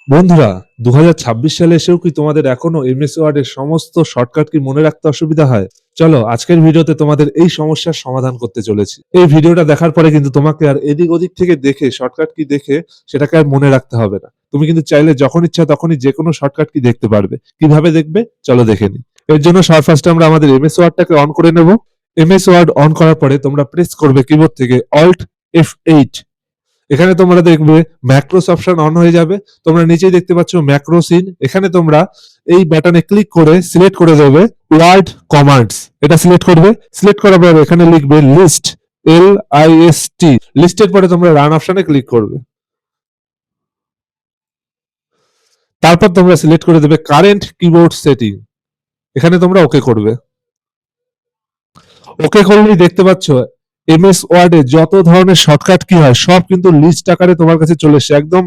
বন্ধুরা, 2026 সালে এসেও কি তোমাদের এখনো এমএস ওয়ার্ডের সমস্ত শর্টকাট কি মনে রাখতে অসুবিধা হয়? চলো আজকের ভিডিওতে তোমাদের এই সমস্যার সমাধান করতে চলেছি। এই ভিডিওটা দেখার পরে কিন্তু তোমাকে আর এদিক ওদিক থেকে দেখে শর্টকাট কি দেখে সেটাকে আর মনে রাখতে হবে না। তুমি কিন্তু চাইলে যখন ইচ্ছা তখনই যে কোনো শর্টকাট কি দেখতে পারবে। কিভাবে দেখবে? চলো দেখে নিই। এর জন্য ফার্স্টে আমরা আমাদের এমএস ওয়ার্ডটাকে অন করে নেব। এমএস ওয়ার্ড অন করার পরে তোমরা প্রেস করবে কিবোর্ড থেকে অল্ট F8। এখানে তোমরা দেখবে ম্যাক্রোস অপশন অন হয়ে যাবে। তোমরা নিচেই দেখতে পাচ্ছ ম্যাক্রো সিন। এখানে তোমরা এই বাটনে ক্লিক করে সিলেক্ট করে দেবে ওয়ার্ড কমান্ডস। এটা সিলেক্ট করবে। সিলেক্ট করার পর এখানে লিখবে লিস্ট, LIST। লিস্টের পরে তোমরা রান অপশনে ক্লিক করবে। তারপর তোমরা সিলেক্ট করে দেবে কারেন্ট কিবোর্ড সেটিং। এখানে তোমরা ওকে করবে। ওকে করলেই দেখতে পাচ্ছ এমএস ওয়ার্ডে যত ধরনের শর্টকাট কি হয় সব কিন্তু লিস্ট আকারে তোমার কাছে চলে এসছে। একদম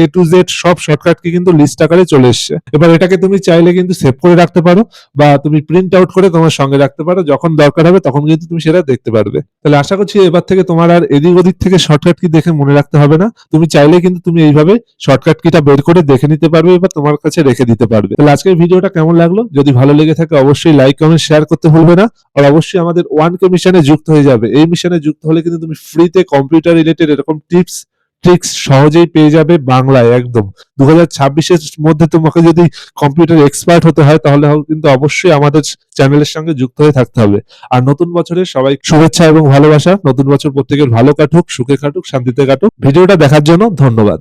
A to Z সব শর্টকাট কি কিন্তু লিস্ট আকারে চলে এসছে। এবার এটাকে তুমি চাইলে কিন্তু সেভ করে রাখতে পারো বা তুমি প্রিন্ট আউট করে তোমার সঙ্গে রাখতে পারো। যখন দরকার হবে তখন কিন্তু তুমি সেটা দেখতে পারবে। তাহলে আশা করছি এবার থেকে তোমার আর এদিক ওদিক থেকে শর্টকাট কি দেখে মনে রাখতে হবে না। তুমি চাইলে কিন্তু তুমি এইভাবে শর্টকাট কিটা বের করে দেখে নিতে পারবে বা তোমার কাছে রেখে দিতে পারবে। তাহলে আজকের ভিডিওটা কেমন লাগলো? যদি ভালো লেগে থাকে অবশ্যই লাইক, কমেন্ট, শেয়ার করতে ভুলবে না। আর অবশ্যই আমাদের 1K মিশনে যুক্ত হয়ে যাবে। এই মিশনে যুক্ত হলে কিন্তু তুমি ফ্রিতে কম্পিউটার রিলেটেড এরকম টিপস ট্রিক্স সহজেই পেয়ে যাবে বাংলায় একদম। 2026-এর মধ্যে তোমাকে যদি কম্পিউটার এক্সপার্ট হতে হয় তাহলে কিন্তু অবশ্যই আমাদের চ্যানেলের সঙ্গে যুক্ত হয়ে থাকতে হবে। আর নতুন বছরের সবাই শুভেচ্ছা এবং ভালোবাসা। নতুন বছর প্রত্যেকের ভালো কাটুক, সুখে কাটুক, শান্তিতে কাটুক। ভিডিওটা দেখার জন্য ধন্যবাদ।